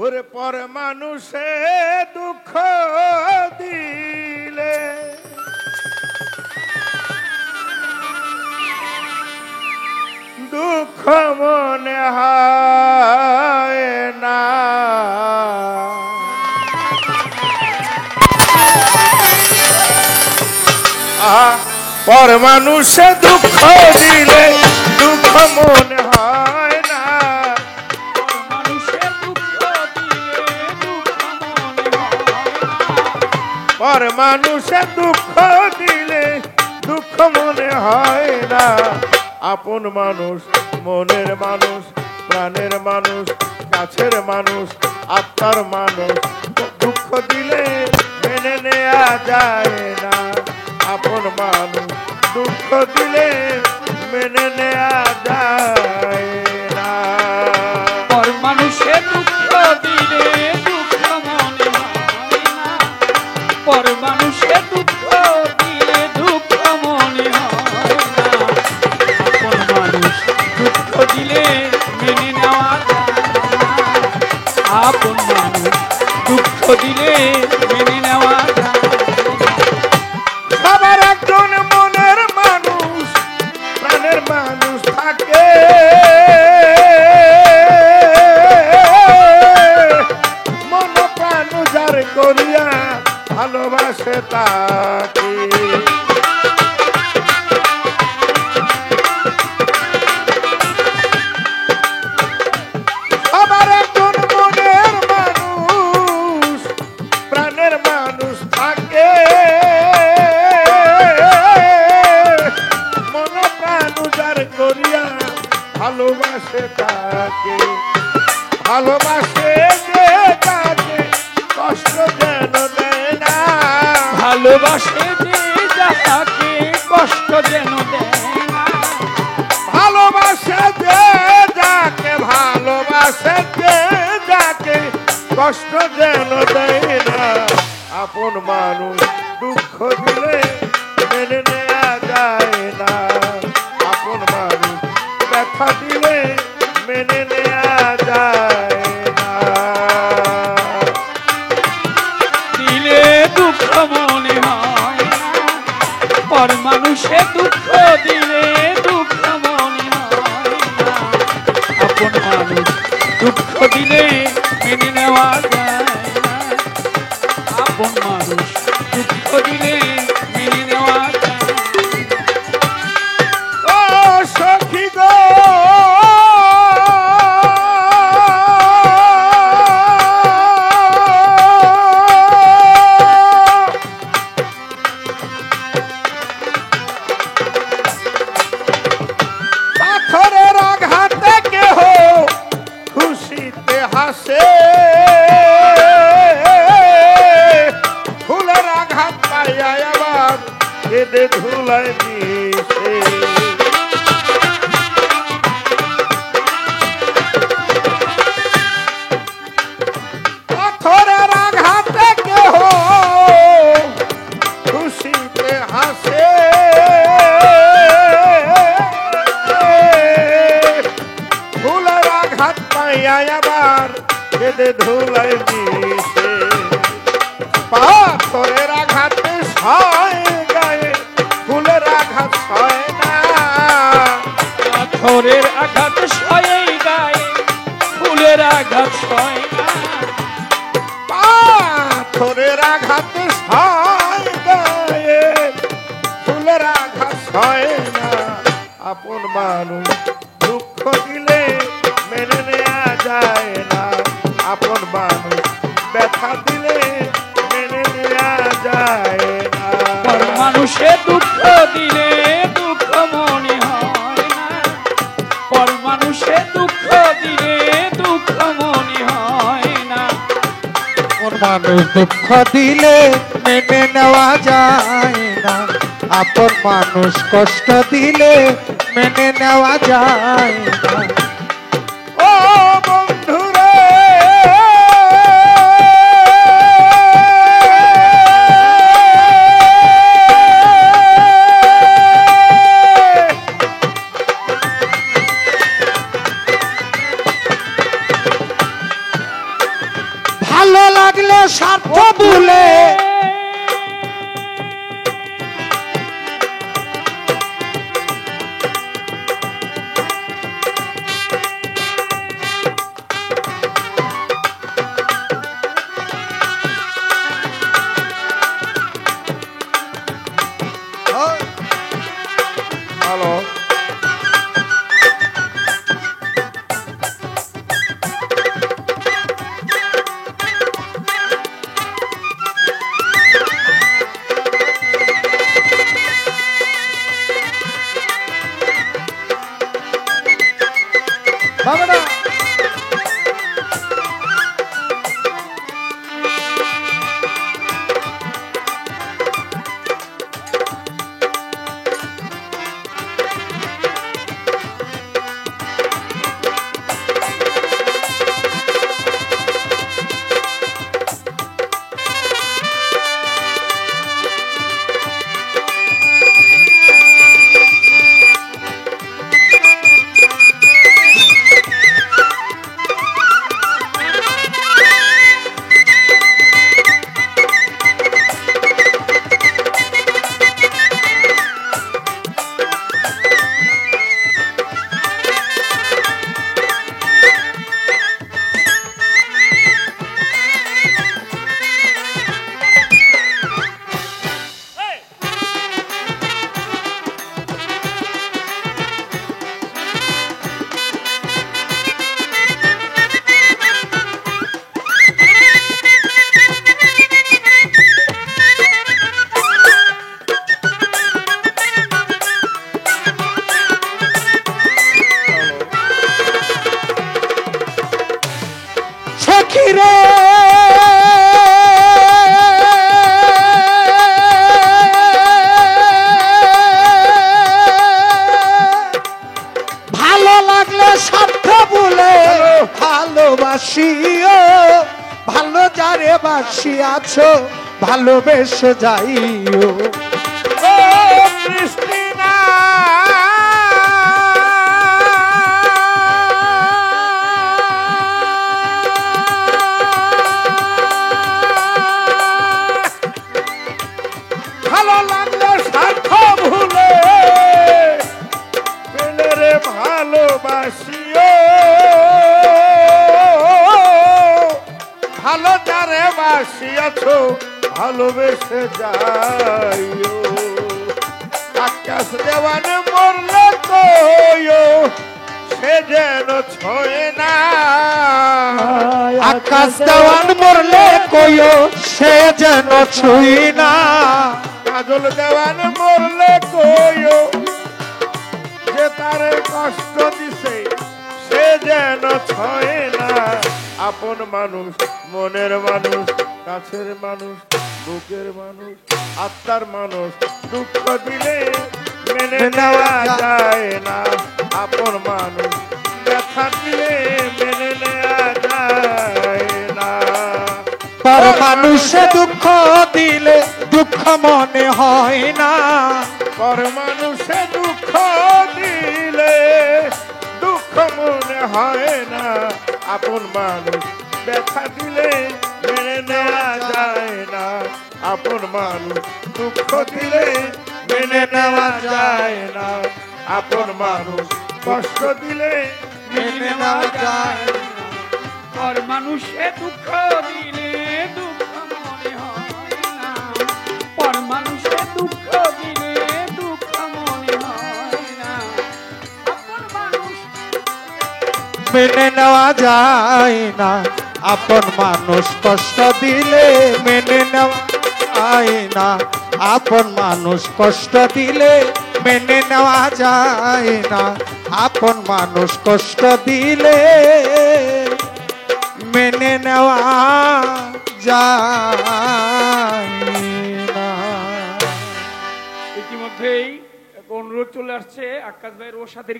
ওরে পর মানুষে দুঃখ দিলে দুঃখ মনে হয় না, পর মানুষে দুঃখ দিলে দুঃখ মনে হয় না, পর মানুষে দুঃখ দিলে দুঃখ মনে হয় না। আপন মানুষ, মনের মানুষ, প্রাণের মানুষ, কাছের মানুষ, আত্মার মানুষ দুঃখ দিলে মেনে নেওয়া যায় না। আপন মানুষ দুঃখ দিলে মেনে নেওয়া যায় না। পর মানুষে দুঃখ দিলে দুঃখ মনে হয় না, পর মানুষে দুঃখ দিলে দুঃখ মনে হয় না। আপন মানুষ দুঃখ দিলে মেনে নেওয়া যায় না, আপন মানুষ দুঃখ দিলে মেনে নেওয়া যায়। সবার একজন মনের মানুষ, প্রাণের মানুষ থাকে, মন প্রাণ যার করিয়া ভালোবাসে তাকে। সবার একজন মনের মানুষ, প্রাণের মানুষ থাকে, মন প্রাণ উজাড় করিয়া ভালোবাসে তাকে। ভালোবাসে যে তাকে কষ্ট যেন দেয় না, ভালোবাসে যে যাকে কষ্ট যেন দেয় না, ভালোবাসে যে যাকে, ভালোবাসে যে যাকে কষ্ট যেন দেয় না। আপন মানুষ দুঃখ দিলে মেনে নেওয়া যায় না, আপন মানুষ ব্যথা দিলে মেনে নেওয়া যায় না। দিলে দুঃখ মনে হয় না, পর মানুষে দুঃখ দিলে দুঃখ মনে হয় না। আপন মানুষ দুঃখ দিলে মেনে নেওয়া যায় না, আপন মানুষ দুঃখ দিলে মেনে নেওয়া যায়। ও সখী গো, পাথরের আঘাতে কেহ খুশিতে হাসে, ফুলের আঘাত পাইয়া আবার কেঁদে ধুলায় মিশে। পাথরের আঘাতে কেহ খুশিতে হাসে, ফুলের আঘাত পাইয়া আবার কেঁদে ধুলায় মিশে। পাথরের আঘাতে সয় গায়ে, ফুলের আঘাত সয় না, পাথরের আঘাত সয়ে গায়ে, ফুলের আঘাত সয় না, পাথরের আঘাতে সয় গায়ে, ফুলের আঘাত সয় না। আপন মানুষ দুঃখ দিলে মেনে নেওয়া যায় না, আপন মানুষ ব্যথা দিলে মেনে নেওয়া যায় না। পর মানুষে দুঃখ দিলে দুঃখ মনে হয় না, পর মানুষে দুঃখ দিলে দুঃখ মনে হয় না। আপন মানুষ দুঃখ দিলে মেনে নেওয়া যায় না, আপন মানুষ কষ্ট দিলে মেনে নেওয়া যায় না। ও বন্ধুরে, স্বার্থ ভুলে হ্যালো বাবাটা সখিরে ভালো লাগলে স্বার্থ ভুলে ভালোবাসিও ভালো যারে বাসিয়াছো ভালোবেসে যাইও ও কৃষ্ণা ভালো লাগলো স্বার্থ ভুলে পেলে রে ভালোবাসিও ভালো যারে বাসিয়াছো ভালোবেসে যাইও আকাশ দেওয়ান মরলে কইও সে যেন ছয় না আকাশ দেওয়ান মরলে কইও সে যেন ছুই না কাজল দেওয়ান মরলে কইও যে তারে কষ্ট দিছে সে যেন ছয় না আপন মানুষ মনের মানুষ কাছের মানুষ বুকের মানুষ আত্মার মানুষ দুঃখ দিলে মেনে নেওয়া যায় না আপন মানুষ ব্যথা দিলে মেনে নেওয়া যায় না পর মানুষে দুঃখ দিলে দুঃখ মনে হয় না পর মানুষে দুঃখ দিলে দুঃখ মনে হয় না আপন মানুষ ব্যথা দিলে মেনে নেওয়া যায় না আপন মানুষ দুঃখ দিলে মেনে নেওয়া যায় না আপন মানুষ কষ্ট দিলে মেনে নেওয়া যায় না পর মানুষে দুঃখ দিলে দুঃখ মনে হয় না পর মানুষে দুঃখ দিলে দুঃখ মনে হয় না আপন মানুষ মেনে নেওয়া যায় না আপন মানুষ কষ্ট দিলে মেনে নেওয়া যায় না আপন মানুষ কষ্ট দিলে মেনে নেওয়া যায় না আপন মানুষ কষ্ট দিলে মেনে নেওয়া যায় না। ইতিমধ্যেই এক অনুরোধ চলে আসছে আকাশ ভাইয়ের ওর সাথে